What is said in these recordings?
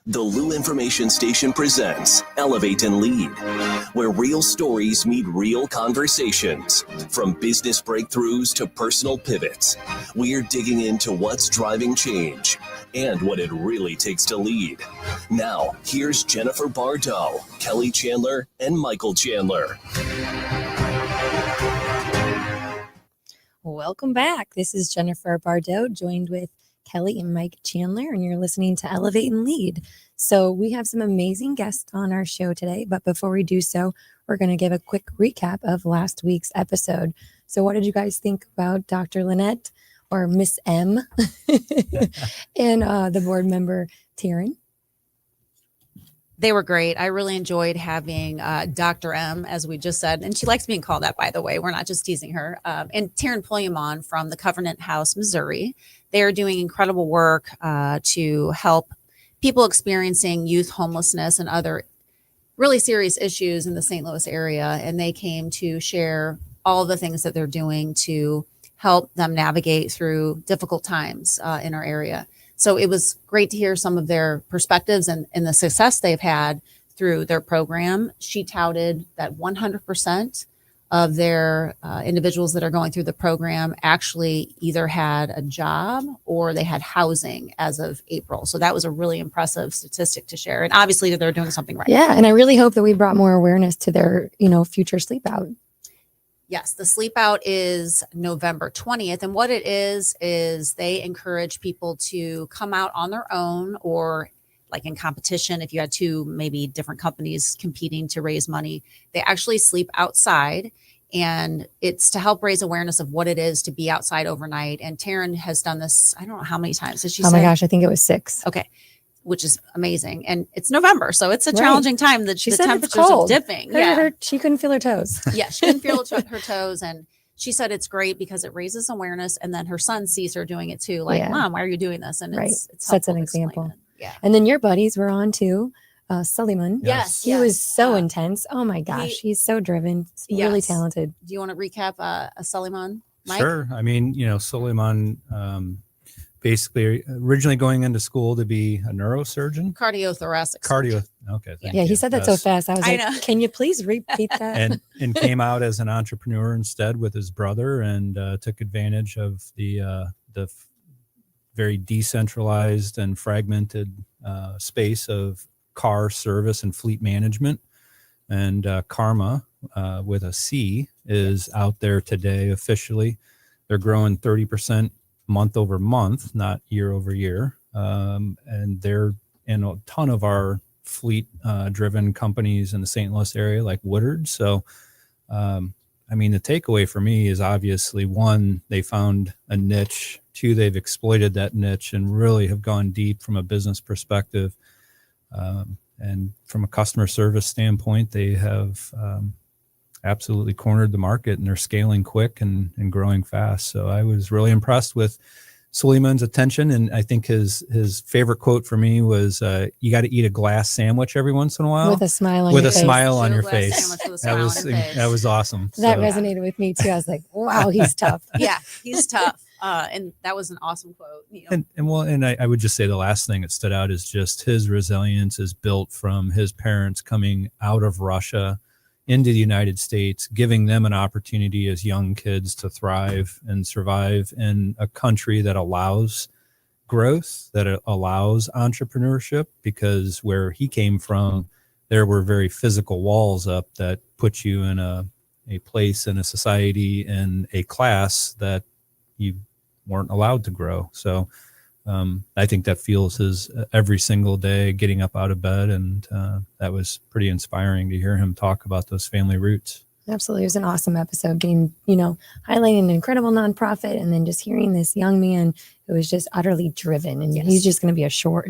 The Lou Information Station presents Elevate and Lead, where real stories meet real conversations. From business breakthroughs to personal pivots, we're digging into what's driving change and what it really takes to lead. Now, here's Jennifer Bardot, Kelly Chandler, and Michael Chandler. Welcome back. This is Jennifer Bardot, joined with Kelly and Mike Chandler, and you're listening to Elevate and Lead. So we have some amazing guests on our show today, but before we do so, we're going to give a quick recap of last week's episode. So what did you guys think about Dr. Lynette, or Miss M, and the board member, Taryn? They were great. I really enjoyed having Dr. M, as we just said, and she likes being called that, by the way. We're not just teasing her. And Taryn Pulliamon from the Covenant House, Missouri. They are doing incredible work to help people experiencing youth homelessness and other really serious issues in the St. Louis area. And they came to share all the things that they're doing to help them navigate through difficult times in our area. So it was great to hear some of their perspectives and the success they've had through their program. She touted that 100% of their individuals that are going through the program actually either had a job or they had housing as of April. So that was a really impressive statistic to share. And obviously they're doing something right. Yeah, and I really hope that we brought more awareness to their, future sleep out. Yes, the sleep out is November 20th. And what it is they encourage people to come out on their own, or like in competition, if you had two maybe different companies competing to raise money, they actually sleep outside. And it's to help raise awareness of what it is to be outside overnight. And Taryn has done this, I don't know how many times. Did she say? My gosh, I think it was 6. Okay. Which is amazing. And it's November, so it's a challenging time. The temperatures are dipping. She couldn't feel her toes. Yeah, she couldn't feel her toes. And she said it's great because it raises awareness. And then her son sees her doing it too. Like, Mom, why are you doing this? And it sets an example. Yeah. And then your buddies were on too. Suleiman. Yes. He was so intense. Oh my gosh. He's so driven. Really talented. Do you want to recap Suleiman, Mike? Sure. I mean, Suleiman, basically originally going into school to be a neurosurgeon. Cardiothoracic surgeon. Okay. Yeah, he said that so fast. I was like, can you please repeat that? And came out as an entrepreneur instead with his brother, and took advantage of the very decentralized and fragmented space of car service and fleet management. And Karma, with a C, is out there today officially. They're growing 30% month over month, not year over year. And they're in a ton of our fleet driven companies in the St. Louis area, like Woodard. So, the takeaway for me is obviously, 1, they found a niche. 2, they've exploited that niche and really have gone deep from a business perspective. And from a customer service standpoint, they have absolutely cornered the market, and they're scaling quick and growing fast. So I was really impressed with Suleiman's attention. And I think his favorite quote for me was, you got to eat a glass sandwich every once in a while. With a smile on your face. With a smile on your face. That was awesome. That resonated with me too. I was like, wow, he's tough. Yeah, he's tough. And that was an awesome quote. And I would just say the last thing that stood out is just his resilience is built from his parents coming out of Russia into the United States, giving them an opportunity as young kids to thrive and survive in a country that allows growth, that allows entrepreneurship, because where he came from, there were very physical walls up that put you in a place in a society, in a class that you weren't allowed to grow. So I think that fuels his every single day getting up out of bed. And that was pretty inspiring to hear him talk about those family roots. Absolutely. It was an awesome episode, being, highlighting an incredible nonprofit, and then just hearing this young man who was just utterly driven, and he's just going to be a sure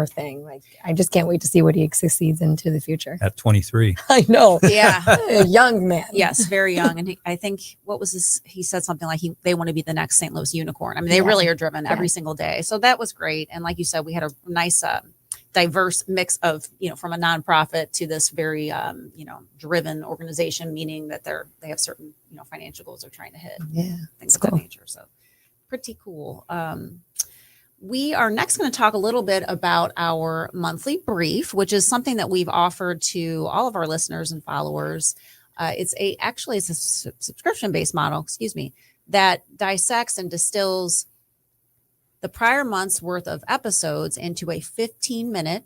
thing. Like, I just can't wait to see what he succeeds into the future. At 23. I know. Yeah. A young man. Yes, very young. And I think, he said something like they want to be the next St. Louis unicorn. I mean, they really are driven every single day. So that was great. And like you said, we had a nice, diverse mix of, from a nonprofit to this very, driven organization, meaning that they have certain, financial goals they're trying to hit. Yeah. Things of that nature. So pretty cool. We are next going to talk a little bit about our monthly brief, which is something that we've offered to all of our listeners and followers. It's a subscription-based model, that dissects and distills the prior month's worth of episodes into a 15-minute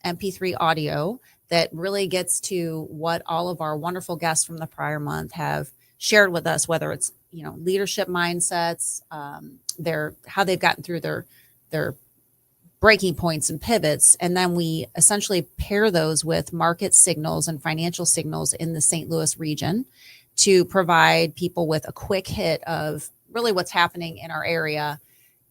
MP3 audio that really gets to what all of our wonderful guests from the prior month have shared with us, whether it's, leadership mindsets, how they've gotten through their breaking points and pivots. And then we essentially pair those with market signals and financial signals in the St. Louis region to provide people with a quick hit of really what's happening in our area.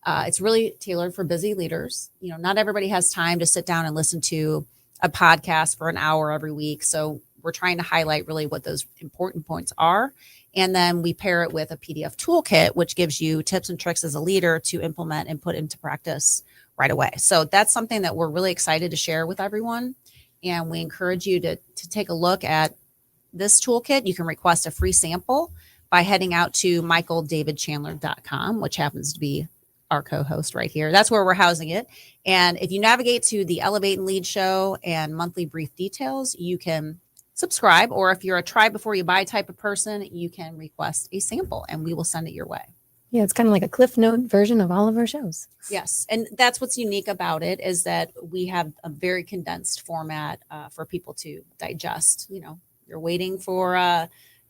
It's really tailored for busy leaders. Not everybody has time to sit down and listen to a podcast for an hour every week. So we're trying to highlight really what those important points are. And then we pair it with a PDF toolkit, which gives you tips and tricks as a leader to implement and put into practice right away. So that's something that we're really excited to share with everyone. And we encourage you to take a look at this toolkit. You can request a free sample by heading out to michaeldavidchandler.com, which happens to be our co-host right here. That's where we're housing it. And if you navigate to the Elevate and Lead show and monthly brief details, you can subscribe, or if you're a try before you buy type of person, you can request a sample and we will send it your way. Yeah, it's kind of like a Cliff Note version of all of our shows. Yes. And that's what's unique about it, is that we have a very condensed format for people to digest. You're waiting for,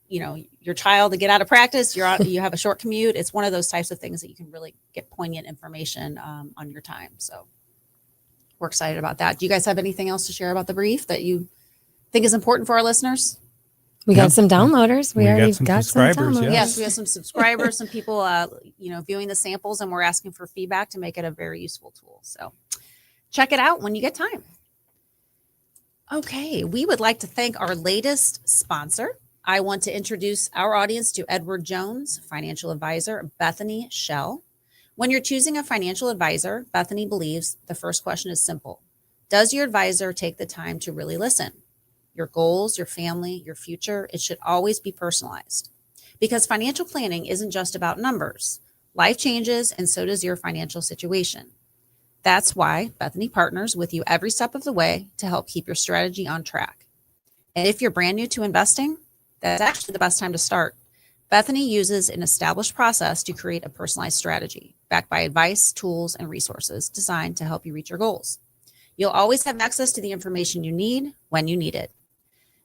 your child to get out of practice. You have a short commute. It's one of those types of things that you can really get poignant information on your time. So we're excited about that. Do you guys have anything else to share about the brief that you think is important for our listeners? We got some downloaders. We already got some downloaders. Yes, we have some subscribers, some people, viewing the samples, and we're asking for feedback to make it a very useful tool. So check it out when you get time. Okay, we would like to thank our latest sponsor. I want to introduce our audience to Edward Jones, financial advisor, Bethany Shell. When you're choosing a financial advisor, Bethany believes the first question is simple. Does your advisor take the time to really listen? Your goals, your family, your future, it should always be personalized. Because financial planning isn't just about numbers. Life changes, and so does your financial situation. That's why Bethany partners with you every step of the way to help keep your strategy on track. And if you're brand new to investing, that's actually the best time to start. Bethany uses an established process to create a personalized strategy, backed by advice, tools, and resources designed to help you reach your goals. You'll always have access to the information you need when you need it.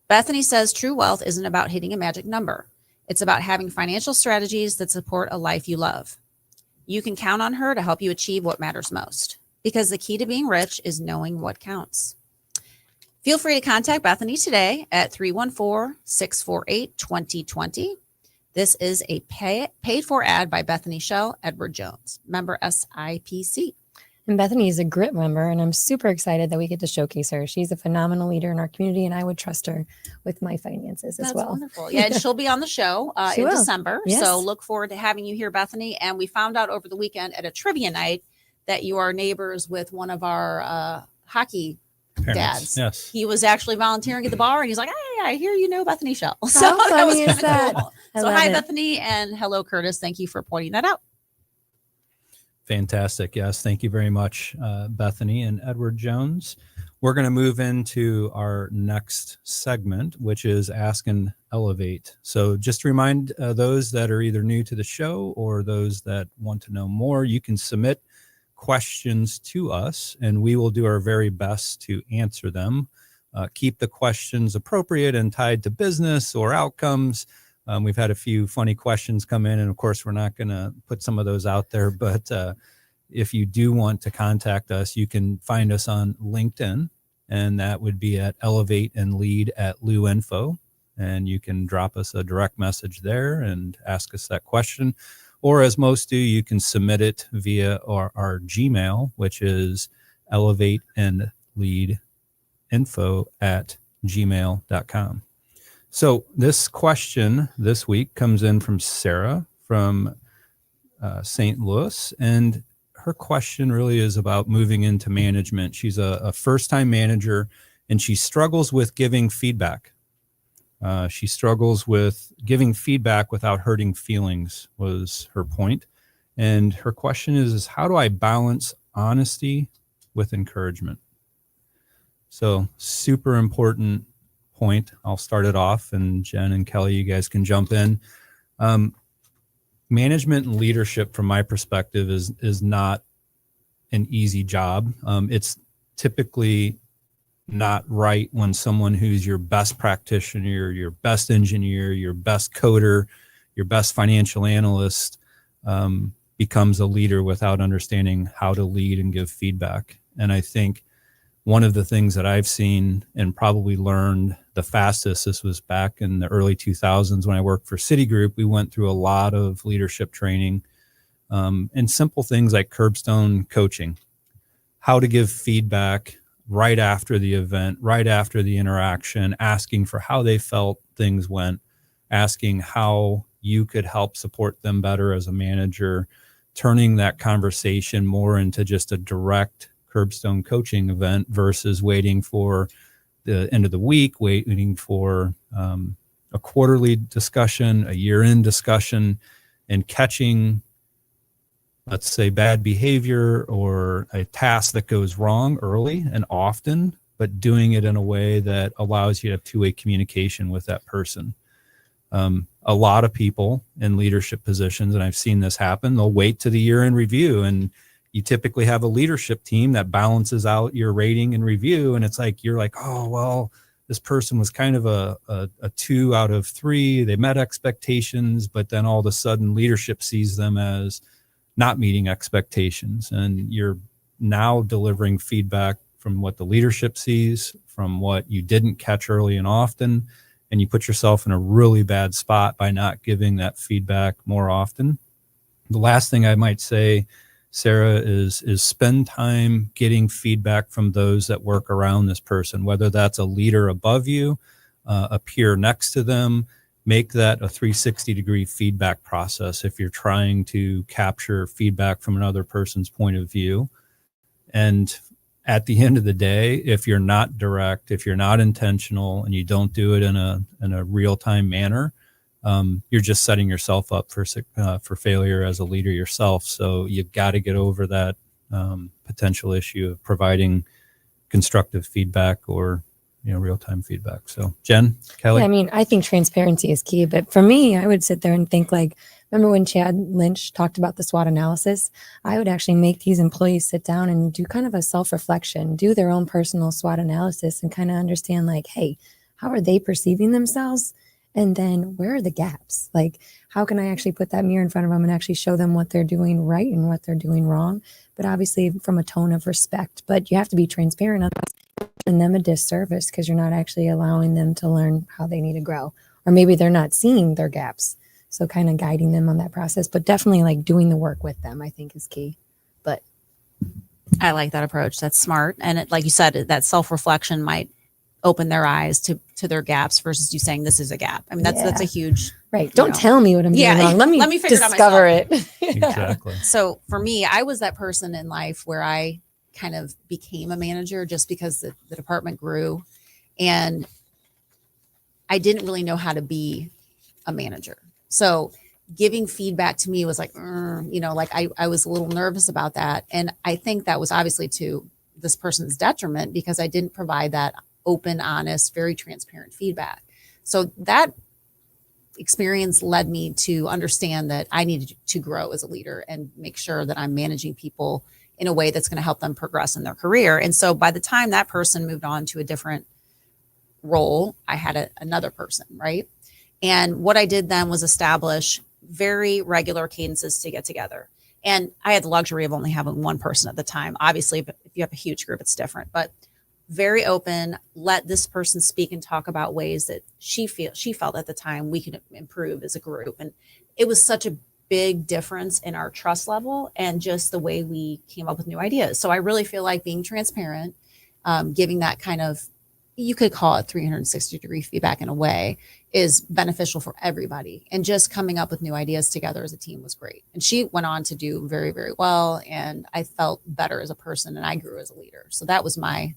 Bethany says true wealth isn't about hitting a magic number. It's about having financial strategies that support a life you love. You can count on her to help you achieve what matters most, because the key to being rich is knowing what counts. Feel free to contact Bethany today at 314-648-2020. This is a paid for ad by Bethany Shell, Edward Jones, member SIPC. And Bethany is a grit member, and I'm super excited that we get to showcase her. She's a phenomenal leader in our community, and I would trust her with my finances as well. That's wonderful. Yeah, and she'll be on the show in December. Yes. So look forward to having you here, Bethany. And we found out over the weekend at a trivia night that you are neighbors with one of our hockey dads. Yes. He was actually volunteering at the bar, and he's like, hey, I hear you know Bethany Shell. So How that was funny is kinda that? cool. I So love hi, it. Bethany, and hello, Curtis. Thank you for pointing that out. Fantastic. Yes. Thank you very much, Bethany and Edward Jones. We're going to move into our next segment, which is Ask and Elevate. So just to remind those that are either new to the show or those that want to know more, you can submit questions to us and we will do our very best to answer them. Keep the questions appropriate and tied to business or outcomes. We've had a few funny questions come in, and of course, we're not going to put some of those out there. But if you do want to contact us, you can find us on LinkedIn, and that would be at Elevate and Lead at LouInfo. And you can drop us a direct message there and ask us that question. Or as most do, you can submit it via our Gmail, which is elevateandleadinfo@gmail.com. So this question this week comes in from Sarah from St. Louis, and her question really is about moving into management. She's a first-time manager, and she struggles with giving feedback. She struggles with giving feedback without hurting feelings was her point. And her question is how do I balance honesty with encouragement. So super important point. I'll start it off, and Jen and Kelly, you guys can jump in. Management and leadership, from my perspective, is not an easy job. It's typically not right when someone who's your best practitioner, your best engineer, your best coder, your best financial analyst becomes a leader without understanding how to lead and give feedback. And I think one of the things that I've seen and probably learned the fastest, this was back in the early 2000s when I worked for Citigroup. We went through a lot of leadership training and simple things like curbstone coaching, how to give feedback right after the event, right after the interaction, asking for how they felt things went, asking how you could help support them better as a manager, turning that conversation more into just a direct curbstone coaching event versus waiting for the end of the week, waiting for a quarterly discussion, a year-end discussion, and catching, let's say, bad behavior or a task that goes wrong early and often, but doing it in a way that allows you to have two-way communication with that person. A lot of people in leadership positions, and I've seen this happen, they'll wait to the year-end review, and you typically have a leadership team that balances out your rating and review. And it's like, you're like, oh, well, this person was kind of a 2 out of 3. They met expectations, but then all of a sudden leadership sees them as not meeting expectations. And you're now delivering feedback from what the leadership sees, from what you didn't catch early and often. And you put yourself in a really bad spot by not giving that feedback more often. The last thing I might say, Sarah, is spend time getting feedback from those that work around this person, whether that's a leader above you, a peer next to them. Make that a 360-degree feedback process if you're trying to capture feedback from another person's point of view. And at the end of the day, if you're not direct, if you're not intentional, and you don't do it in a real-time manner, you're just setting yourself up for failure as a leader yourself. So you've got to get over that potential issue of providing constructive feedback or real-time feedback. So Jen, Kelly? I mean, I think transparency is key, but for me, I would sit there and think like, remember when Chad Lynch talked about the SWOT analysis? I would actually make these employees sit down and do kind of a self-reflection, do their own personal SWOT analysis and kind of understand like, hey, how are they perceiving themselves? And then where are the gaps? Like, how can I actually put that mirror in front of them and actually show them what they're doing right and what they're doing wrong? But obviously from a tone of respect, but you have to be transparent. Otherwise, and them a disservice because you're not actually allowing them to learn how they need to grow, or maybe they're not seeing their gaps. So kind of guiding them on that process, but definitely like doing the work with them, I think is key. But I like that approach. That's smart. And it, like you said, that self-reflection might open their eyes to their gaps versus you saying this is a gap. I mean, that's a huge, right. Don't tell me what I'm doing wrong. Let me figure discover it. Exactly. So for me, I was that person in life where I kind of became a manager just because the department grew, and I didn't really know how to be a manager. So giving feedback to me was like, I was a little nervous about that. And I think that was obviously to this person's detriment because I didn't provide that open, honest, very transparent feedback. So that experience led me to understand that I needed to grow as a leader and make sure that I'm managing people in a way that's going to help them progress in their career. And so by the time that person moved on to a different role, I had another person, right? And what I did then was establish very regular cadences to get together. And I had the luxury of only having one person at the time. Obviously, if you have a huge group, it's different, but very open, let this person speak and talk about ways that she felt at the time we could improve as a group. And it was such a big difference in our trust level and just the way we came up with new ideas. So I really feel like being transparent, giving that kind of, you could call it 360-degree feedback in a way, is beneficial for everybody. And just coming up with new ideas together as a team was great. And she went on to do very, very well. And I felt better as a person and I grew as a leader. So that was my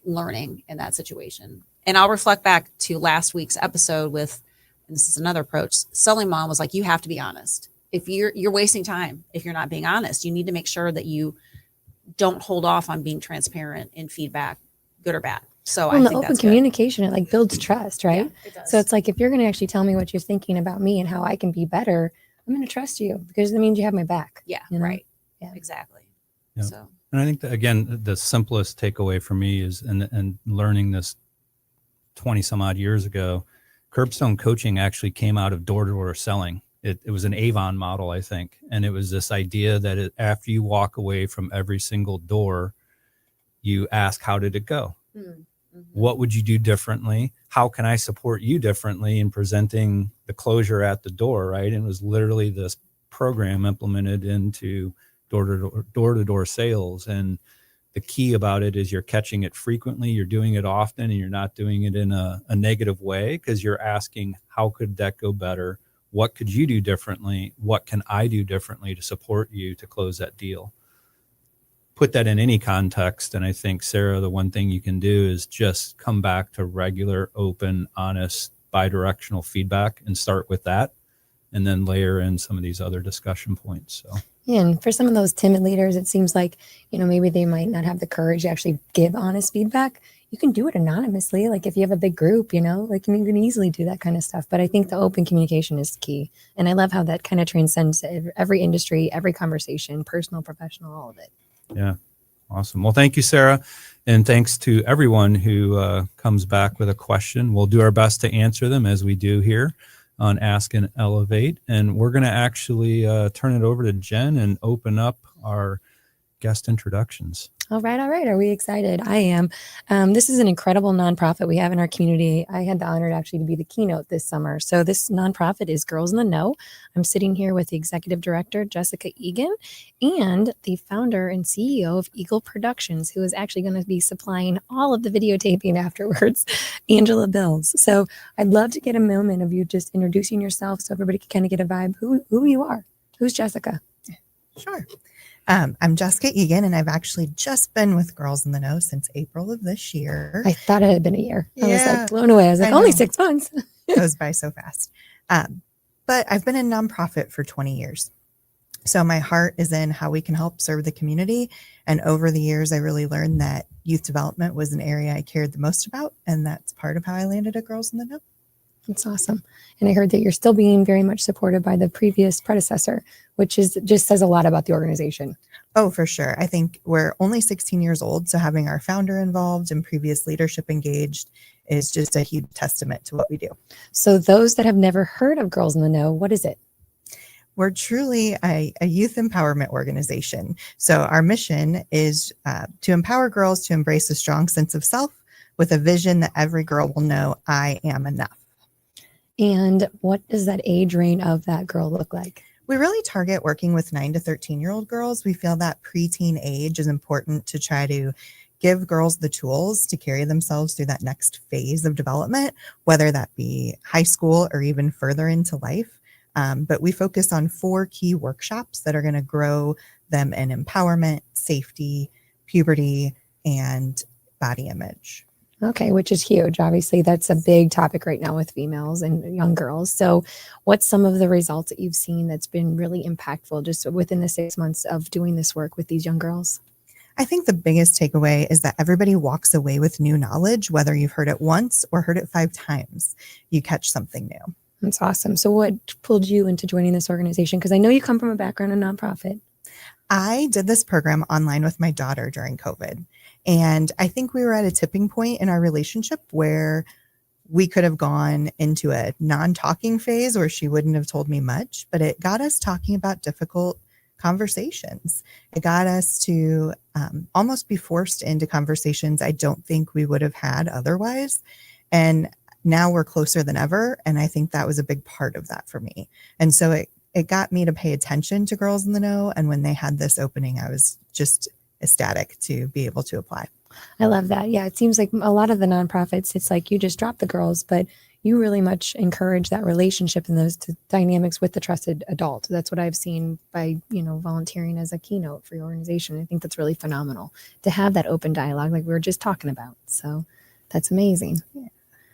learning in that situation. And I'll reflect back to last week's episode with, and this is another approach, Selling Mom was like, you have to be honest. If you're wasting time, if you're not being honest, you need to make sure that you don't hold off on being transparent in feedback, good or bad. So Well, I and the think open that's communication, it like builds trust, right? Yeah, it does. So it's like, if you're going to actually tell me what you're thinking about me and how I can be better, I'm going to trust you because that means you have my back. yeah, you know? right. Yeah. Exactly. Yeah. So And I think that, again, the simplest takeaway for me is, and learning this 20 some odd years ago, curbstone coaching actually came out of door-to-door selling. It was an Avon model, I think. And it was this idea that after you walk away from every single door, you ask, how did it go? What would you do differently? How can I support you differently in presenting the closure at the door, right? And it was literally this program implemented into door-to-door sales. And the key about it is you're catching it frequently, you're doing it often, and you're not doing it in a negative way, because you're asking, how could that go better? What could you do differently? What can I do differently to support you to close that deal? Put that in any context. And I think, Sarah, the one thing you can do is just come back to regular, open, honest, bi-directional feedback and start with that, and then layer in some of these other discussion points. So. Yeah, and for some of those timid leaders, it seems like, maybe they might not have the courage to actually give honest feedback. You can do it anonymously. Like if you have a big group, like you can easily do that kind of stuff. But I think the open communication is key. And I love how that kind of transcends every industry, every conversation, personal, professional, all of it. Yeah. Awesome. Well, thank you, Sarah. And thanks to everyone who comes back with a question. We'll do our best to answer them, as we do here on Ask and Elevate. And we're going to actually turn it over to Jen and open up our guest introductions. All right. Are we excited? I am. This is an incredible nonprofit we have in our community. I had the honor actually to be the keynote this summer. So this nonprofit is Girls in the Know. I'm sitting here with the executive director, Jessica Eagen, and the founder and CEO of Eagle Productions, who is actually going to be supplying all of the videotaping afterwards, Angela Bills. So I'd love to get a moment of you just introducing yourself so everybody can kind of get a vibe who you are. Who's Jessica? Sure. I'm Jessica Eagen, and I've actually just been with Girls in the Know since April of this year. I thought it had been a year. I was Yeah. like blown away. I was like, only 6 months. It goes by so fast. But I've been in nonprofit for 20 years. So my heart is in how we can help serve the community. And over the years, I really learned that youth development was an area I cared the most about. And that's part of how I landed at Girls in the Know. That's awesome. And I heard that you're still being very much supported by the previous predecessor, which is just says a lot about the organization. Oh, for sure. I think we're only 16 years old. So having our founder involved and previous leadership engaged is just a huge testament to what we do. So those that have never heard of Girls in the Know, what is it? We're truly a youth empowerment organization. So our mission is to empower girls to embrace a strong sense of self with a vision that every girl will know I am enough. And what does that age range of that girl look like? We really target working with 9 to 13-year-old girls. We feel that preteen age is important to try to give girls the tools to carry themselves through that next phase of development, whether that be high school or even further into life. But we focus on 4 key workshops that are going to grow them in empowerment, safety, puberty, and body image. Okay, which is huge. Obviously, that's a big topic right now with females and young girls. So what's some of the results that you've seen that's been really impactful just within the 6 months of doing this work with these young girls? I think the biggest takeaway is that everybody walks away with new knowledge, whether you've heard it once or heard it 5 times. You catch something new. That's awesome. So what pulled you into joining this organization? Because I know you come from a background in nonprofit. I did this program online with my daughter during COVID. And I think we were at a tipping point in our relationship where we could have gone into a non-talking phase where she wouldn't have told me much, but it got us talking about difficult conversations. It got us to almost be forced into conversations I don't think we would have had otherwise. And now we're closer than ever. And I think that was a big part of that for me. And so it got me to pay attention to Girls in the Know. And when they had this opening, I was just ecstatic to be able to apply. I love that. Yeah, it seems like a lot of the nonprofits, it's like you just drop the girls, but you really much encourage that relationship and those dynamics with the trusted adult. That's what I've seen by, volunteering as a keynote for your organization. I think that's really phenomenal to have that open dialogue like we were just talking about. So that's amazing. Yeah.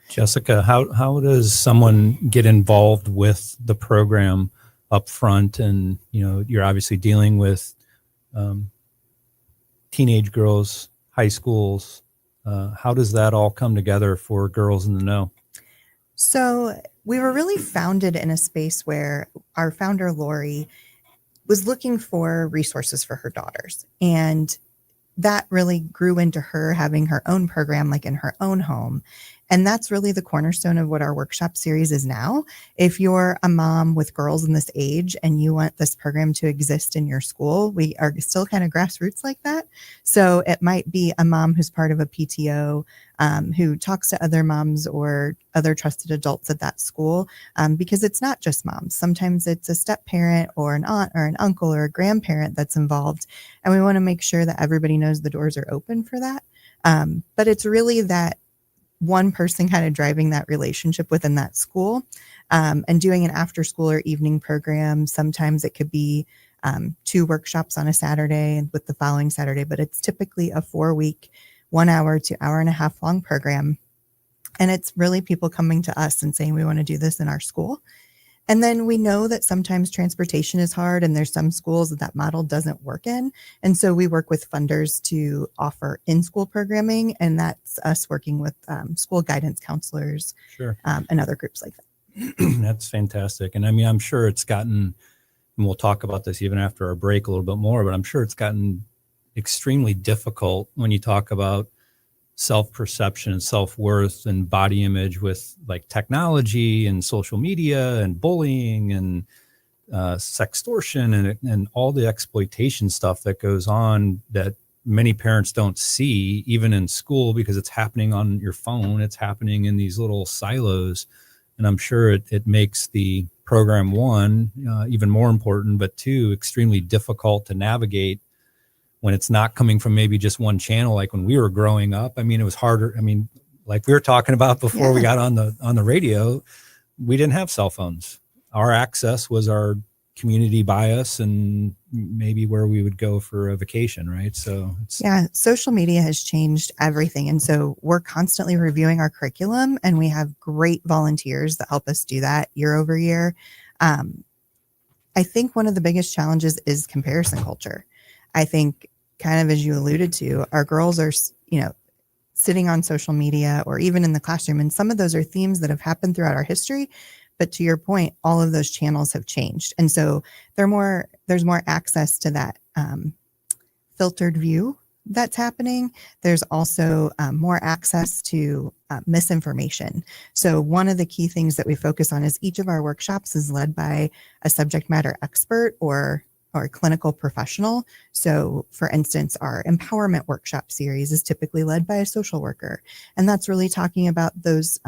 Jessica, how does someone get involved with the program up front? And, you're obviously dealing with teenage girls, high schools. How does that all come together for Girls in the Know? So we were really founded in a space where our founder, Lori, was looking for resources for her daughters. And that really grew into her having her own program, like in her own home. And that's really the cornerstone of what our workshop series is now. If you're a mom with girls in this age and you want this program to exist in your school, we are still kind of grassroots like that. So it might be a mom who's part of a PTO, who talks to other moms or other trusted adults at that school, because it's not just moms. Sometimes it's a step parent or an aunt or an uncle or a grandparent that's involved. And we want to make sure that everybody knows the doors are open for that. But it's really that one person kind of driving that relationship within that school, and doing an after school or evening program. Sometimes it could be 2 workshops on a Saturday and with the following Saturday, but it's typically a 4-week, 1 hour to hour and a half long program. And it's really people coming to us and saying, we want to do this in our school. And then we know that sometimes transportation is hard and there's some schools that model doesn't work in. And so we work with funders to offer in-school programming, and that's us working with school guidance counselors. Sure. And other groups like that. That's fantastic. And I mean, I'm sure it's gotten, and we'll talk about this even after our break a little bit more, but I'm sure it's gotten extremely difficult when you talk about self-perception and self-worth and body image with like technology and social media and bullying and sextortion and all the exploitation stuff that goes on that many parents don't see even in school, because it's happening on your phone. It's happening in these little silos. And I'm sure it makes the program, 1, even more important, but 2, extremely difficult to navigate when it's not coming from maybe just one channel. Like when we were growing up, I mean, it was harder. I mean, like we were talking about before we got on the radio, we didn't have cell phones. Our access was our community bias and maybe where we would go for a vacation, right? So social media has changed everything. And so we're constantly reviewing our curriculum, and we have great volunteers that help us do that year over year. I think one of the biggest challenges is comparison culture. I think, kind of as you alluded to, our girls are, sitting on social media or even in the classroom. And some of those are themes that have happened throughout our history. But to your point, all of those channels have changed. And so there's more access to that filtered view that's happening. There's also more access to misinformation. So one of the key things that we focus on is each of our workshops is led by a subject matter expert or a clinical professional. So for instance, our empowerment workshop series is typically led by a social worker. And that's really talking about those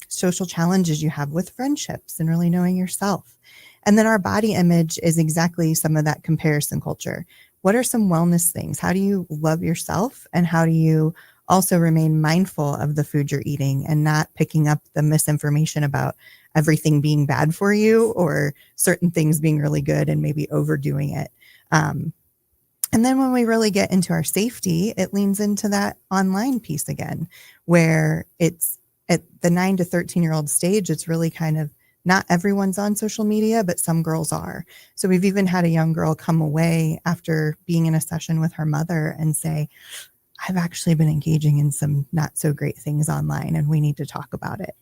social challenges you have with friendships and really knowing yourself. And then our body image is exactly some of that comparison culture. What are some wellness things? How do you love yourself? And how do you also remain mindful of the food you're eating and not picking up the misinformation about everything being bad for you or certain things being really good and maybe overdoing it? And then when we really get into our safety, it leans into that online piece again, where it's at the 9 to 13-year-old stage. It's really kind of not everyone's on social media, but some girls are. So we've even had a young girl come away after being in a session with her mother and say, I've actually been engaging in some not so great things online and we need to talk about it.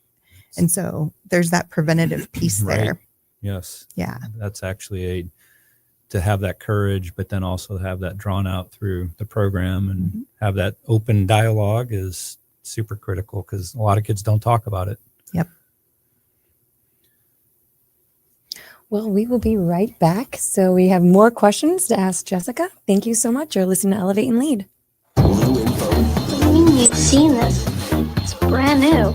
And so there's that preventative piece there. Right. Yes. Yeah. That's actually to have that courage, but then also have that drawn out through the program and have that open dialogue is super critical, because a lot of kids don't talk about it. Yep. Well, we will be right back. So we have more questions to ask Jessica. Thank you so much. You're listening to Elevate and Lead. What do you mean you've seen this? It's brand new.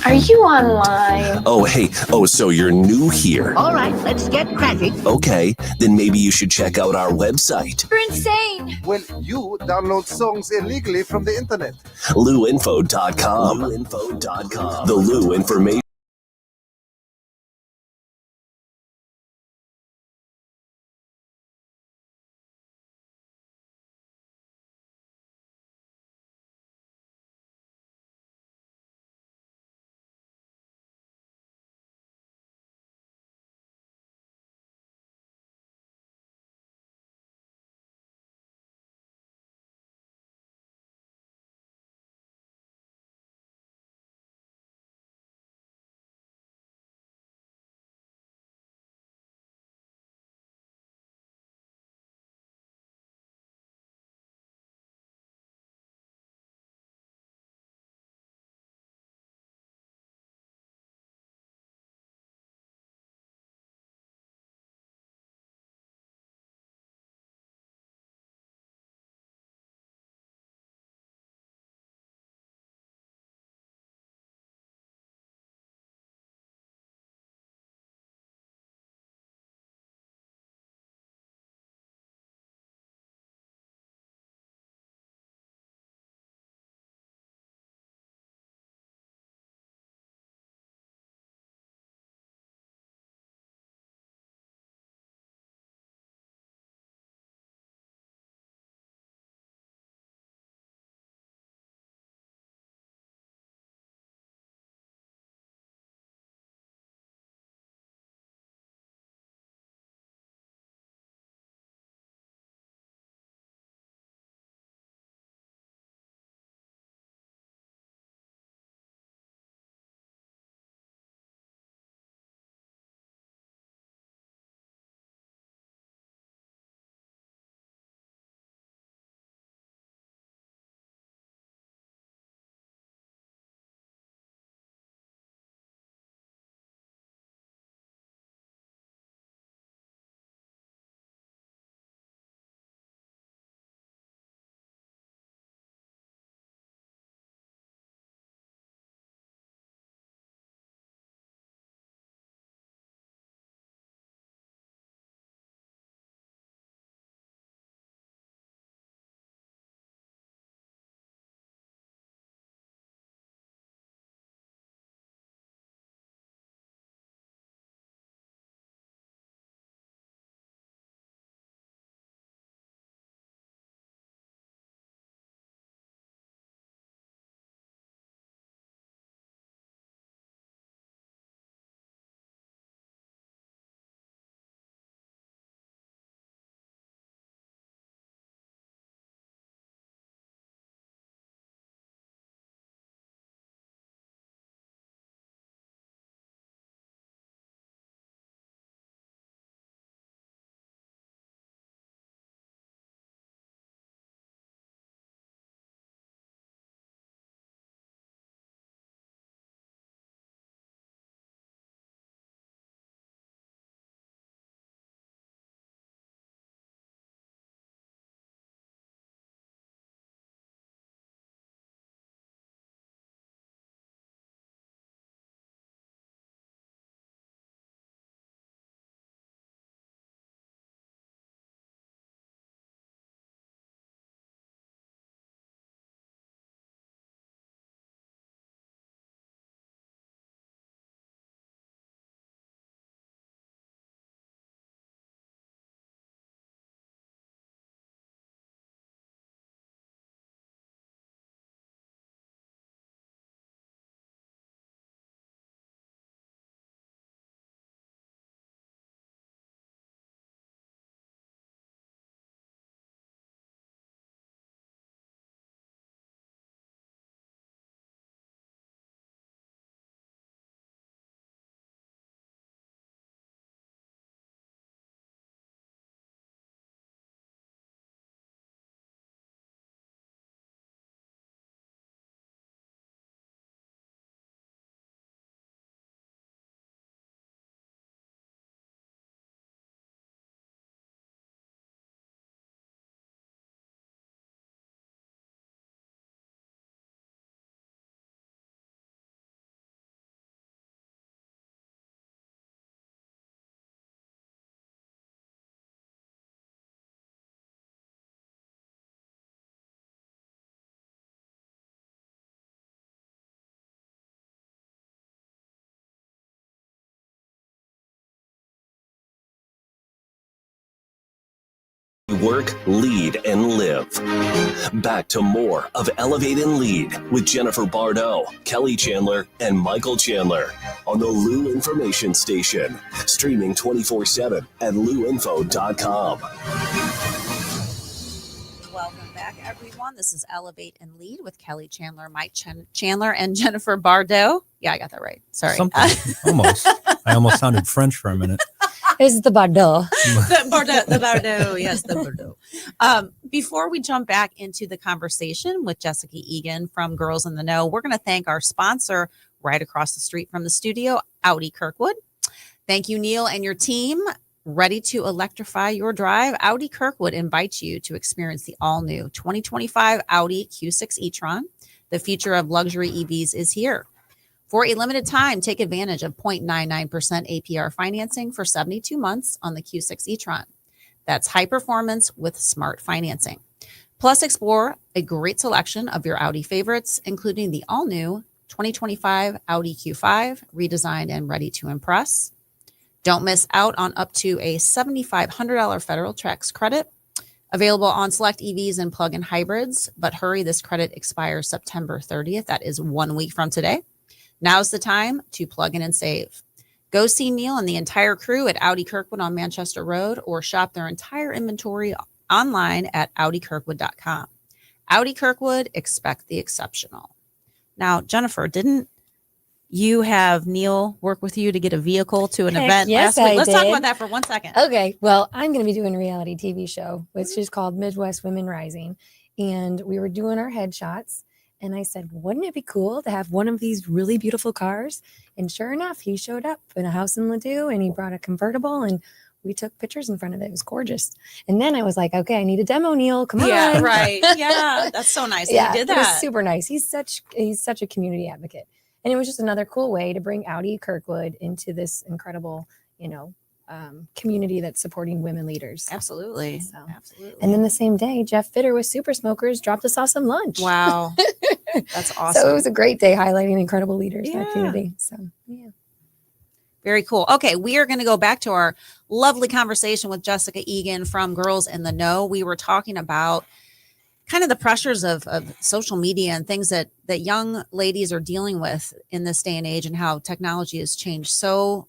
Are you online? Oh, hey. Oh, so you're new here. All right, let's get cracking. Okay, then maybe you should check out our website. You're insane. Well, you download songs illegally from the internet. LouInfo.com. LouInfo.com. The Lou Information. work, lead, and live. Back to more of Elevate and Lead with Jennifer Bardot, Kelly Chandler, and Michael Chandler on the Lou Information Station, streaming 24/7 at louinfo.com. Welcome back, everyone. This is Elevate and Lead with Kelly Chandler, Mike Chandler, and Jennifer Bardot. Yeah, I got that right. Sorry. Almost. I almost sounded French for a minute. It's the Bardot. the Bardot. Yes, the Bardot. Before we jump back into the conversation with Jessica Eagen from Girls in the Know, we're going to thank our sponsor right across the street from the studio, Audi Kirkwood. Thank you, Neil, and your team. Ready to electrify your drive? Audi Kirkwood invites you to experience the all-new 2025 Audi Q6 e-tron. The future of luxury EVs is here. For a limited time, take advantage of 0.99% APR financing for 72 months on the Q6 e-tron. That's high performance with smart financing. Plus, explore a great selection of your Audi favorites, including the all-new 2025 Audi Q5, redesigned and ready to impress. Don't miss out on up to a $7,500 federal tax credit available on select EVs and plug-in hybrids. But hurry, this credit expires September 30th. That is 1 week from today. Now's the time to plug in and save. Go see Neil and the entire crew at Audi Kirkwood on Manchester Road, or shop their entire inventory online at audikirkwood.com. Audi Kirkwood, expect the exceptional. Now, Jennifer, didn't you have Neil work with you to get a vehicle to an event yes, last week? I Let's talk did. about that for 1 second. Okay, well, I'm going to be doing a reality TV show, which is called Midwest Women Rising. And we were doing our headshots. And I said, wouldn't it be cool to have one of these really beautiful cars? And sure enough, he showed up in a house in Ladue, and he brought a convertible, and we took pictures in front of it. It was gorgeous. And then I was like, okay, I need a demo, Neil. Come on. Yeah, right. Yeah, that's so nice. Yeah, He did it was that. super nice. He's such a community advocate. And it was just another cool way to bring Audi Kirkwood into this incredible, community that's supporting women leaders. Absolutely. So. Absolutely. And then the same day, Jeff Fitter with Super Smokers dropped us off some lunch. Wow. That's awesome. So it was a great day highlighting incredible leaders in our Yeah. community. So, yeah. Very cool. Okay, we are going to go back to our lovely conversation with Jessica Eagen from Girls in the Know. We were talking about kind of the pressures of social media and things that young ladies are dealing with in this day and age, and how technology has changed so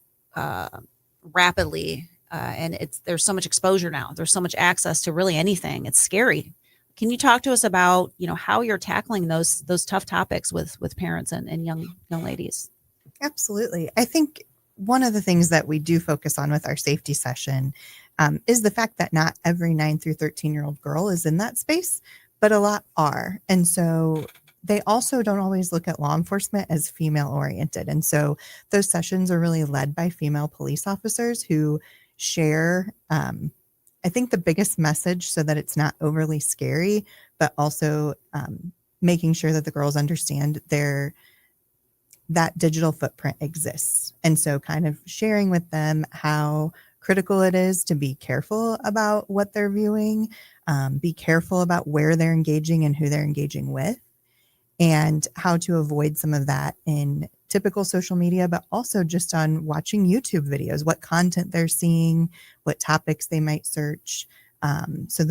rapidly. And there's so much exposure now. There's so much access to really anything. It's scary. Can you talk to us about, how you're tackling those tough topics with parents and young ladies? Absolutely. I think one of the things that we do focus on with our safety session is the fact that not every 9 through 13-year-old girl is in that space, but a lot are. And so they also don't always look at law enforcement as female oriented. And so those sessions are really led by female police officers who share, I think, the biggest message so that it's not overly scary, but also making sure that the girls understand that digital footprint exists. And so kind of sharing with them how critical it is to be careful about what they're viewing, be careful about where they're engaging and who they're engaging with, and how to avoid some of that in typical social media, but also just on watching YouTube videos, what content they're seeing, what topics they might search. So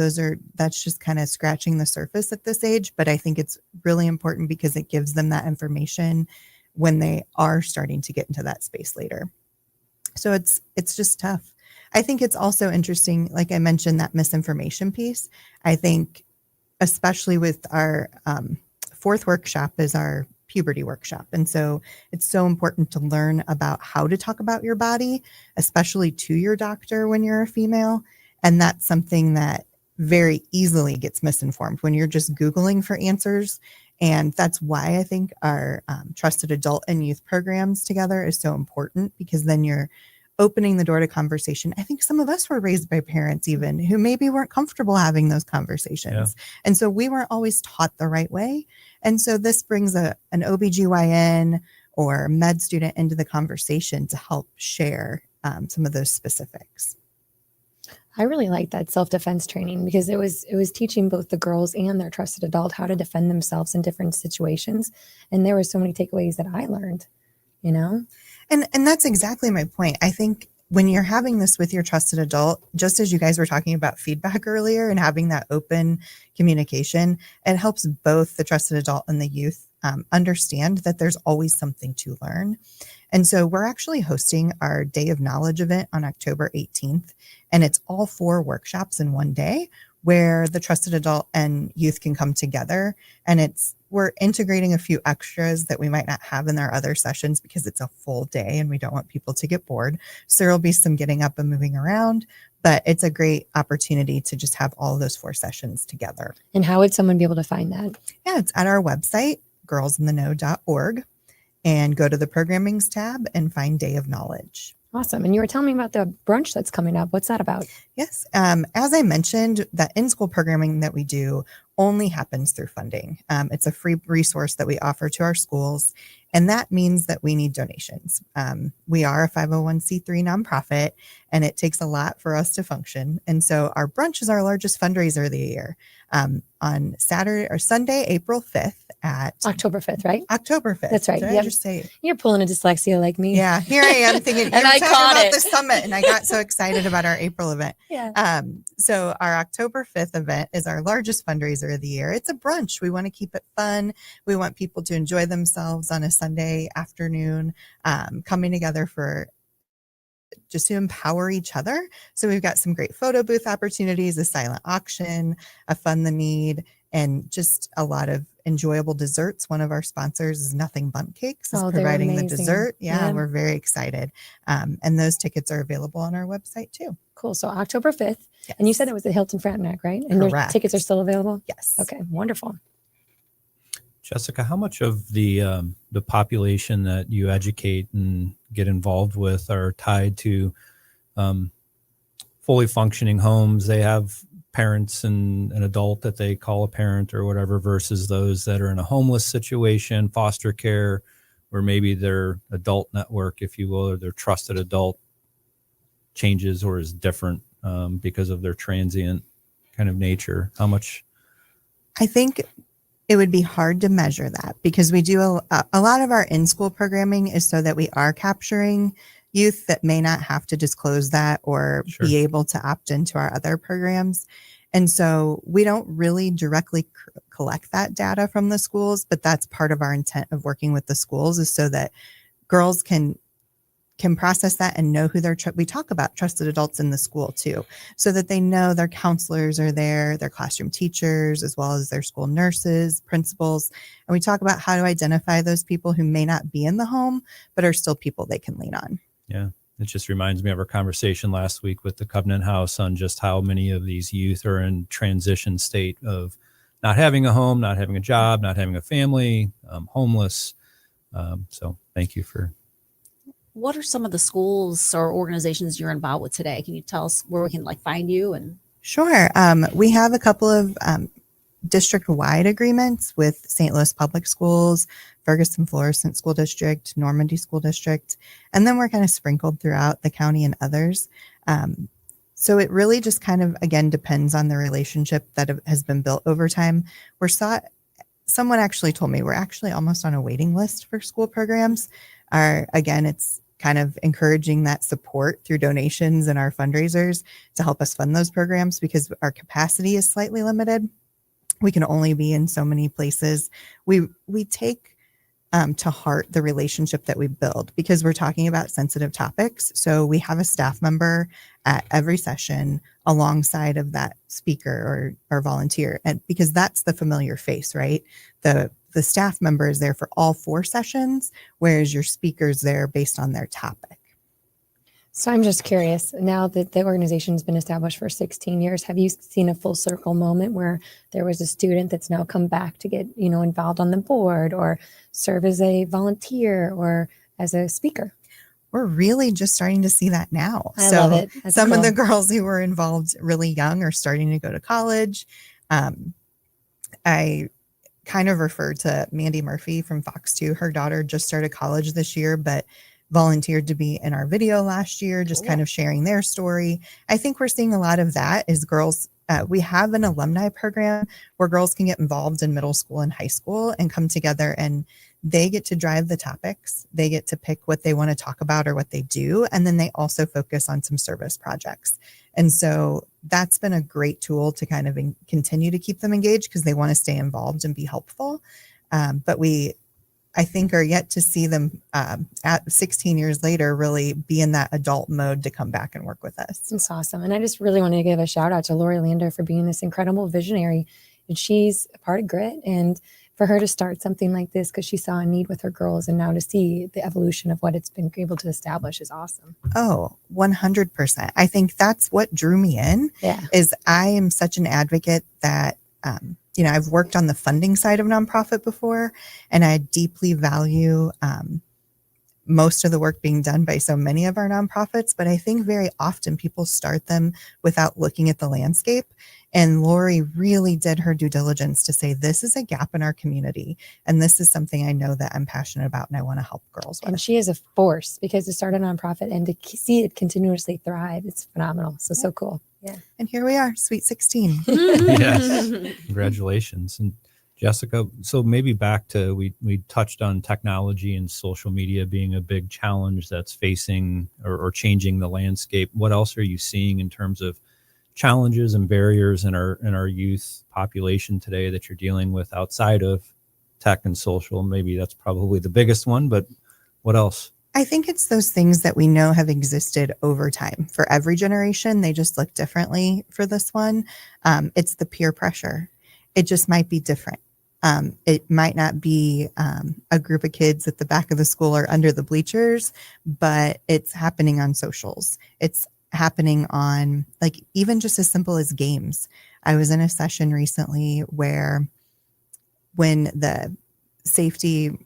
that's just kind of scratching the surface at this age, but I think it's really important because it gives them that information when they are starting to get into that space later. So it's just tough. I think it's also interesting, like I mentioned, that misinformation piece. I think especially with our fourth workshop is our puberty workshop. And so it's so important to learn about how to talk about your body, especially to your doctor when you're a female. And that's something that very easily gets misinformed when you're just Googling for answers. And that's why I think our trusted adult and youth programs together is so important, because then you're opening the door to conversation. I think some of us were raised by parents even who maybe weren't comfortable having those conversations. Yeah. And so we weren't always taught the right way. And so this brings an OBGYN or med student into the conversation to help share some of those specifics. I really like that self-defense training because it was teaching both the girls and their trusted adult how to defend themselves in different situations. And there were so many takeaways that I learned, And that's exactly my point. I think when you're having this with your trusted adult, just as you guys were talking about feedback earlier and having that open communication, it helps both the trusted adult and the youth understand that there's always something to learn. And so we're actually hosting our Day of Knowledge event on October 18th, and it's all 4 workshops in one day where the trusted adult and youth can come together. And we're integrating a few extras that we might not have in our other sessions because it's a full day and we don't want people to get bored. So there'll be some getting up and moving around, but it's a great opportunity to just have all of those 4 sessions together. And how would someone be able to find that? Yeah, it's at our website, girlsintheknow.org, and go to the programmings tab and find Day of Knowledge. Awesome. And you were telling me about the brunch that's coming up. What's that about? Yes. As I mentioned, that in-school programming that we do only happens through funding. It's a free resource that we offer to our schools, and that means that we need donations. We are a 501c3 nonprofit, and it takes a lot for us to function. And so our brunch is our largest fundraiser of the year. On Saturday or Sunday, April 5th at October 5th, right? October 5th. That's right. Did Yep. I just say? You're pulling a dyslexia like me. Yeah, here I am thinking, And I talking caught about it. the summit, and I got so excited about our April event. Yeah. So our October 5th event is our largest fundraiser of the year. It's a brunch. We want to keep it fun. We want people to enjoy themselves on a Sunday afternoon, coming together for just to empower each other. So we've got some great photo booth opportunities, a silent auction, a Fund the Need, and just a lot of enjoyable desserts. One of our sponsors is Nothing Bundt Cakes, is Oh, they're providing the amazing. dessert. Yeah, Yeah. we're very excited. And those tickets are available on our website too. Cool. So October 5th. Yes. And you said it was at Hilton Frontenac, right? And your Correct. tickets are still available? Yes. Okay. Wonderful. Jessica, how much of the population that you educate and get involved with are tied to fully functioning homes? They have parents and an adult that they call a parent or whatever, versus those that are in a homeless situation, foster care, or maybe their adult network, if you will, or their trusted adult changes or is different because of their transient kind of nature. How much? I think it would be hard to measure that because we do a lot of our in-school programming is so that we are capturing youth that may not have to disclose that or Sure. be able to opt into our other programs. And so we don't really directly collect that data from the schools, but that's part of our intent of working with the schools is so that girls can process that and know who we talk about trusted adults in the school too, so that they know their counselors are there, their classroom teachers, as well as their school nurses, principals. And we talk about how to identify those people who may not be in the home, but are still people they can lean on. Yeah. It just reminds me of our conversation last week with the Covenant House on just how many of these youth are in transition state of not having a home, not having a job, not having a family, homeless. So thank you for. What are some of the schools or organizations you're involved with today? Can you tell us where we can find you? And Sure. We have a couple of district-wide agreements with St. Louis Public Schools, Ferguson Florissant School District, Normandy School District, and then we're kind of sprinkled throughout the county and others. So it really just kind of, again, depends on the relationship that has been built over time. Someone actually told me we're actually almost on a waiting list for school programs. Again, it's kind of encouraging that support through donations and our fundraisers to help us fund those programs because our capacity is slightly limited. We can only be in so many places. We take to heart the relationship that we build because we're talking about sensitive topics. So we have a staff member at every session alongside of that speaker or volunteer, and because that's the familiar face, right? The staff member is there for all 4 sessions, whereas your speaker's there based on their topic. So I'm just curious, now that the organization's been established for 16 years, have you seen a full circle moment where there was a student that's now come back to get, involved on the board or serve as a volunteer or as a speaker? We're really just starting to see that now. I love it. That's Some of cool. the girls who were involved really young are starting to go to college. I kind of referred to Mandy Murphy from Fox 2. Her daughter just started college this year, but volunteered to be in our video last year, just kind of sharing their story. I think we're seeing a lot of that as girls we have an alumni program where girls can get involved in middle school and high school and come together, and they get to drive the topics. They get to pick what they want to talk about or what they do. And then they also focus on some service projects. And so that's been a great tool to kind of continue to keep them engaged because they want to stay involved and be helpful. But I think, are yet to see them at 16 years later really be in that adult mode to come back and work with us. That's awesome. And I just really want to give a shout out to Lori Lander for being this incredible visionary. And she's a part of Grit. And for her to start something like this because she saw a need with her girls, and now to see the evolution of what it's been able to establish is awesome. Oh, 100%. I think that's what drew me in. Yeah. Is I am such an advocate that, I've worked on the funding side of nonprofit before, and I deeply value most of the work being done by so many of our nonprofits. But I think very often people start them without looking at the landscape. And Lori really did her due diligence to say, this is a gap in our community. And this is something I know that I'm passionate about and I want to help girls with. And she is a force, because to start a nonprofit and to see it continuously thrive, it's phenomenal. So cool. Yeah. And here we are, Sweet 16. Yes. Congratulations. And Jessica, so maybe back to, we touched on technology and social media being a big challenge that's facing or changing the landscape. What else are you seeing in terms of challenges and barriers in our youth population today that you're dealing with outside of tech and social? Maybe that's probably the biggest one, but what else? I think it's those things that we know have existed over time for every generation. They just look differently for this one. It's the peer pressure. It just might be different. It might not be a group of kids at the back of the school or under the bleachers, but it's happening on socials. It's happening on, like, even just as simple as games. I was in a session recently where when the safety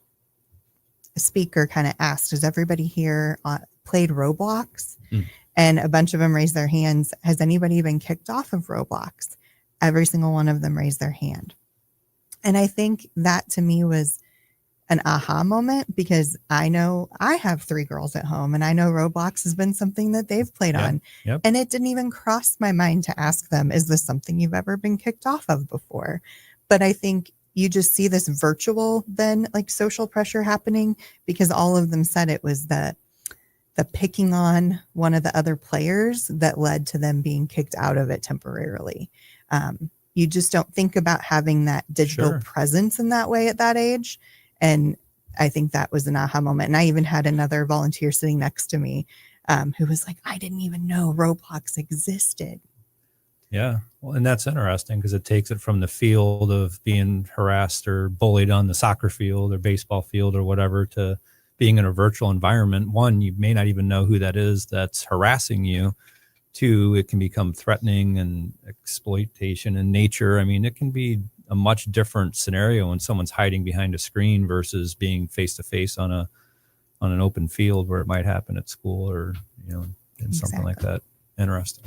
speaker kind of asked, has everybody here played Roblox? And a bunch of them raised their hands. Has anybody been kicked off of Roblox? Every single one of them raised their hand. And I think that to me was an aha moment, because I know I have 3 girls at home, and I know Roblox has been something that they've played on. Yep. And it didn't even cross my mind to ask them, is this something you've ever been kicked off of before? But I think you just see this virtual, then, like, social pressure happening, because all of them said it was the picking on one of the other players that led to them being kicked out of it temporarily. You just don't think about having that digital presence in that way at that age. And I think that was an aha moment. And I even had another volunteer sitting next to me who was like, I didn't even know Roblox existed. Yeah. Well, and that's interesting because it takes it from the field of being harassed or bullied on the soccer field or baseball field or whatever to being in a virtual environment. One, you may not even know who that is that's harassing you. 2, it can become threatening and exploitation in nature. I mean, it can be a much different scenario when someone's hiding behind a screen versus being face to face on an open field where it might happen at school or, in something like that. Interesting.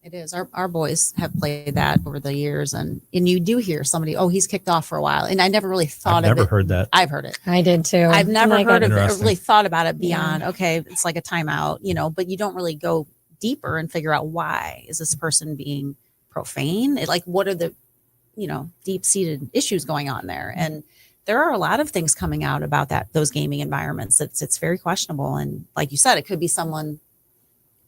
It is. Our boys have played that over the years, and you do hear somebody, oh, he's kicked off for a while. And I never really thought I've of it. never heard that. I've heard it. I did too. I've never heard of it or really thought about it beyond, Yeah. okay, it's like a timeout, but you don't really go deeper and figure out why is this person being profane? What are the, deep-seated issues going on there? And there are a lot of things coming out about those gaming environments. It's very questionable. And like you said, it could be someone,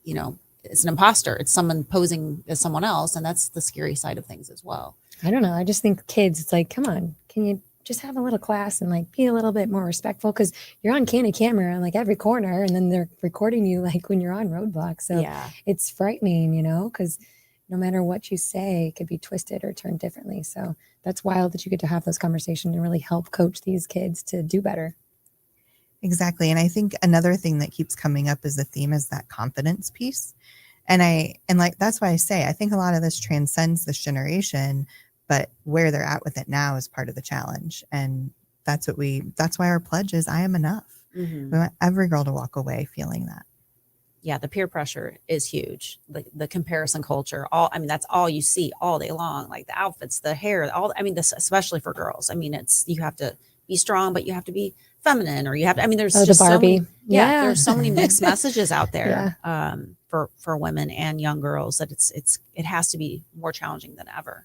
it's an imposter. It's someone posing as someone else. And that's the scary side of things as well. I don't know. I just think kids, it's like, come on, can you just have a little class and be a little bit more respectful? Because you're on candid camera in every corner, and then they're recording you when you're on Roadblock. So yeah, it's frightening, because no matter what you say, it could be twisted or turned differently. So that's wild that you get to have those conversations and really help coach these kids to do better. Exactly. And I think another thing that keeps coming up as a theme is that confidence piece. And that's why I say, I think a lot of this transcends this generation, but where they're at with it now is part of the challenge. And that's why our pledge is, I am enough. Mm-hmm. We want every girl to walk away feeling that. Yeah, the peer pressure is huge. The comparison culture, that's all you see all day long, like the outfits, the hair, this, especially for girls. You have to be strong, but you have to be feminine, or you have to, there's just the Barbie. so many, there's so many mixed messages out there. Yeah. for women and young girls, that it has to be more challenging than ever.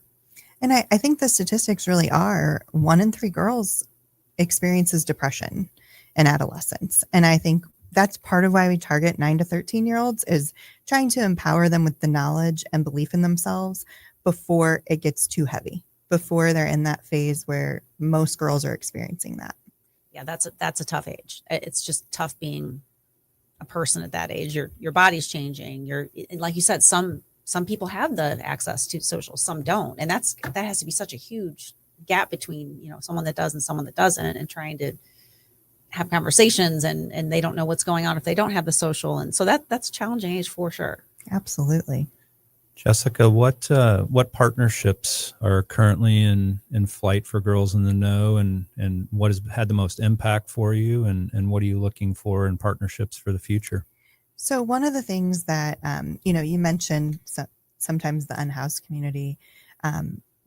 And I think the statistics really are 1 in 3 girls experiences depression in adolescence. And I think that's part of why we target 9 to 13-year-olds, is trying to empower them with the knowledge and belief in themselves before it gets too heavy, before they're in that phase where most girls are experiencing that. Yeah, that's a tough age. It's just tough being a person at that age. Your body's changing. Like you said, some people have the access to social, some don't. And that has to be such a huge gap between, someone that does and someone that doesn't, and trying to have conversations and they don't know what's going on if they don't have the social. And so that's a challenging age for sure. Absolutely. Jessica, what partnerships are currently in flight for Girls in the Know, and what has had the most impact for you, and what are you looking for in partnerships for the future? So one of the things that, you mentioned sometimes the unhoused community,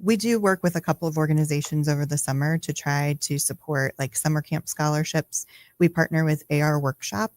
we do work with a couple of organizations over the summer to try to support like summer camp scholarships. We partner with AR Workshop,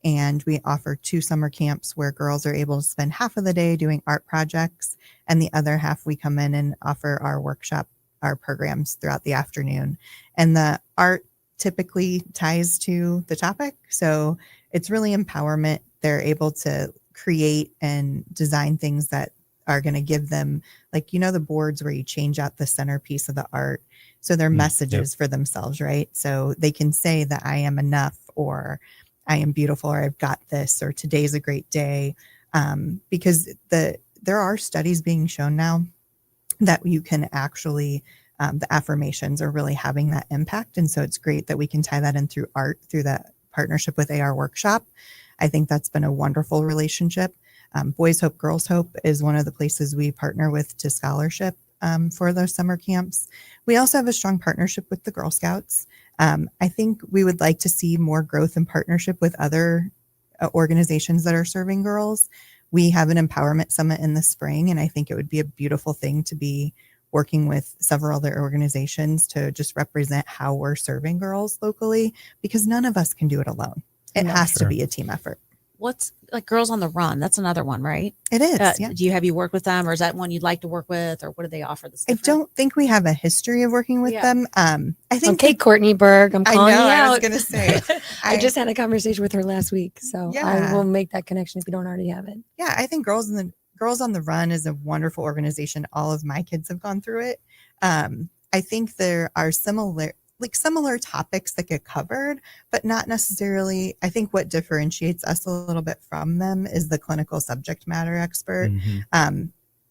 and we offer 2 summer camps where girls are able to spend half of the day doing art projects, and the other half we come in and offer our programs throughout the afternoon. And the art typically ties to the topic. So it's really empowerment. They're able to create and design things that are going to give them, like, the boards where you change out the centerpiece of the art. So they're messages for themselves, right? So they can say that I am enough, or I am beautiful, or I've got this, or today's a great day. Because there are studies being shown now that you can actually, the affirmations are really having that impact. And so it's great that we can tie that in through art, through that partnership with AR Workshop. I think that's been a wonderful relationship. Boys Hope, Girls Hope is one of the places we partner with to scholarship for those summer camps. We also have a strong partnership with the Girl Scouts. I think we would like to see more growth in partnership with other organizations that are serving girls. We have an empowerment summit in the spring, and I think it would be a beautiful thing to be working with several other organizations to just represent how we're serving girls locally, because none of us can do it alone. It has to be a team effort. What's like Girls on the Run? That's another one, right? It is. Yeah. Have you worked with them, or is that one you'd like to work with, or what do they offer? I don't think we have a history of working with them. I think okay, Courtney Berg, I'm calling you out. I was going to say, I just had a conversation with her last week, so I will make that connection if you don't already have it. Yeah, I think Girls on the Run is a wonderful organization. All of my kids have gone through it. I think there are similar topics that get covered, but not necessarily. I think what differentiates us a little bit from them is the clinical subject matter expert.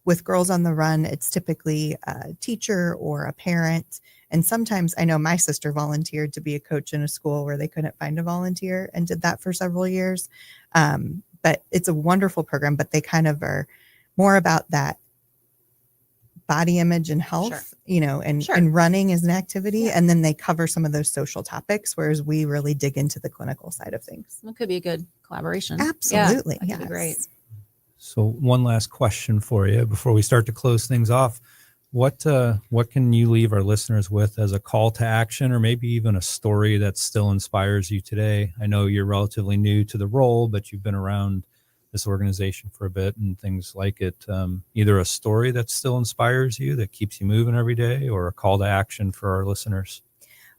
With Girls on the Run, it's typically a teacher or a parent. And sometimes, I know my sister volunteered to be a coach in a school where they couldn't find a volunteer, and did that for several years. But it's a wonderful program, but they kind of are more about that body image and health, and running as an activity. Yeah. And then they cover some of those social topics, whereas we really dig into the clinical side of things. It could be a good collaboration. Absolutely. Yeah, that'd be great. So one last question for you before we start to close things off. What can you leave our listeners with as a call to action, or maybe even a story that still inspires you today? I know you're relatively new to the role, but you've been around this organization for a bit and things like it. Either a story that still inspires you, that keeps you moving every day, or a call to action for our listeners.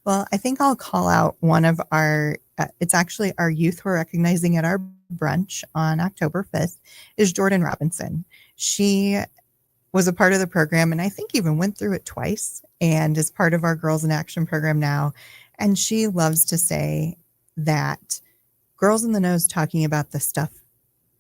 Well, I think I'll call out one of our, it's actually our youth we're recognizing at our brunch on October 5th, is Jordan Robinson. She was a part of the program, and I think even went through it twice, and is part of our Girls in Action program now. And she loves to say that Girls in the Know is talking about the stuff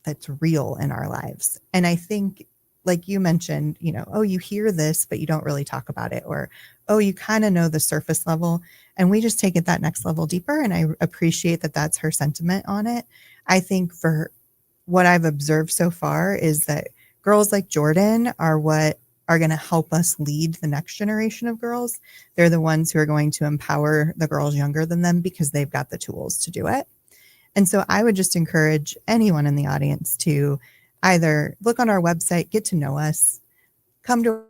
that's real in our lives. And I think, like you mentioned, you hear this, but you don't really talk about it, or, you kind of know the surface level, and we just take it that next level deeper. And I appreciate that that's her sentiment on it. I think for what I've observed so far is that girls like Jordan are what are going to help us lead the next generation of girls. They're the ones who are going to empower the girls younger than them, because they've got the tools to do it. And so I would just encourage anyone in the audience to either look on our website, get to know us, come to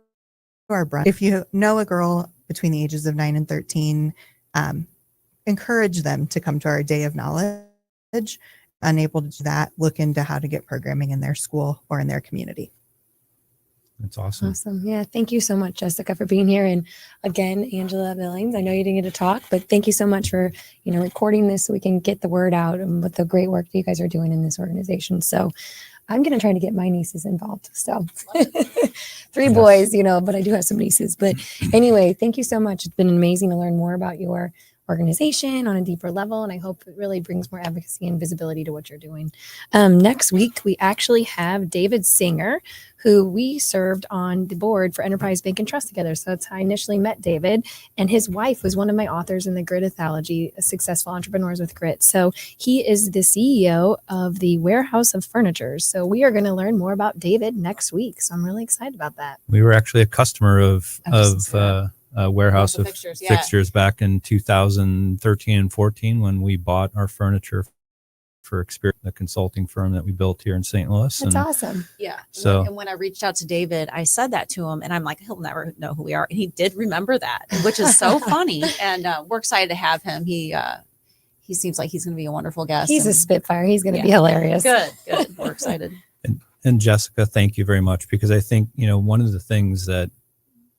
our brunch. If you know a girl between the ages of 9 and 13, encourage them to come to our Day of Knowledge. unable to do that, look into how to get programming in their school or in their community. That's awesome. Awesome. Yeah. Thank you so much, Jessica, for being here. And again, Angela Billings, I know you didn't get to talk, but thank you so much for, recording this so we can get the word out and with the great work that you guys are doing in this organization. So I'm going to try to get my nieces involved. So 3 boys, but I do have some nieces. But anyway, thank you so much. It's been amazing to learn more about your organization on a deeper level. And I hope it really brings more advocacy and visibility to what you're doing. Next week, we actually have David Singer, who we served on the board for Enterprise Bank and Trust together. So that's how I initially met David. And his wife was one of my authors in the Grit Anthology, Successful Entrepreneurs with Grit. So he is the CEO of the Warehouse of Furniture. So we are going to learn more about David next week. So I'm really excited about that. We were actually a customer of Warehouse of Fixtures back in 2013 and 14 when we bought our furniture for Experience, the consulting firm that we built here in St. Louis. That's awesome. Yeah. So, and when I reached out to David, I said that to him and I'm like, he'll never know who we are. And he did remember that, which is so funny. And we're excited to have him. He seems like he's going to be a wonderful guest. He's a Spitfire. He's going to be hilarious. Good. We're excited. And Jessica, thank you very much, because I think, one of the things that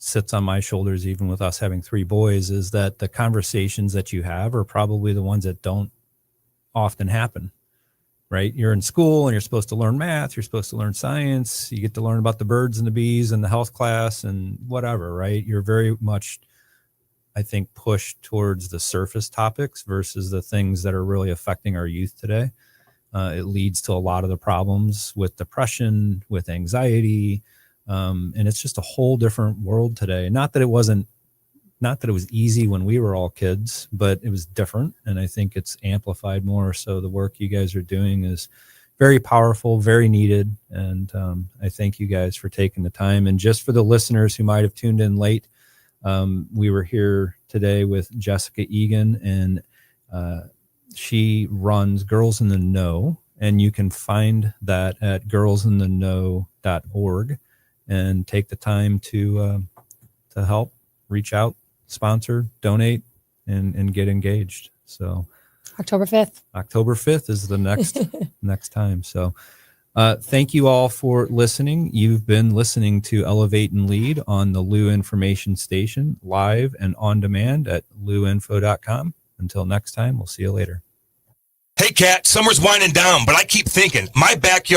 sits on my shoulders, even with us having 3 boys, is that the conversations that you have are probably the ones that don't often happen, right? You're in school and you're supposed to learn math. You're supposed to learn science. You get to learn about the birds and the bees and the health class and whatever, right? You're very much, I think, pushed towards the surface topics versus the things that are really affecting our youth today. It leads to a lot of the problems with depression, with anxiety, and it's just a whole different world today. Not that it was easy when we were all kids, but it was different. And I think it's amplified more. So the work you guys are doing is very powerful, very needed. And I thank you guys for taking the time. And just for the listeners who might have tuned in late, we were here today with Jessica Eagen, and she runs Girls in the Know. And you can find that at girlsintheknow.org. And take the time to help, reach out, sponsor, donate, and get engaged. So October 5th is the next time. So thank you all for listening. You've been listening to Elevate and Lead on the Lou Information Station, live and on demand at louinfo.com. Until next time, we'll see you later. Hey, Kat, summer's winding down, but I keep thinking my backyard is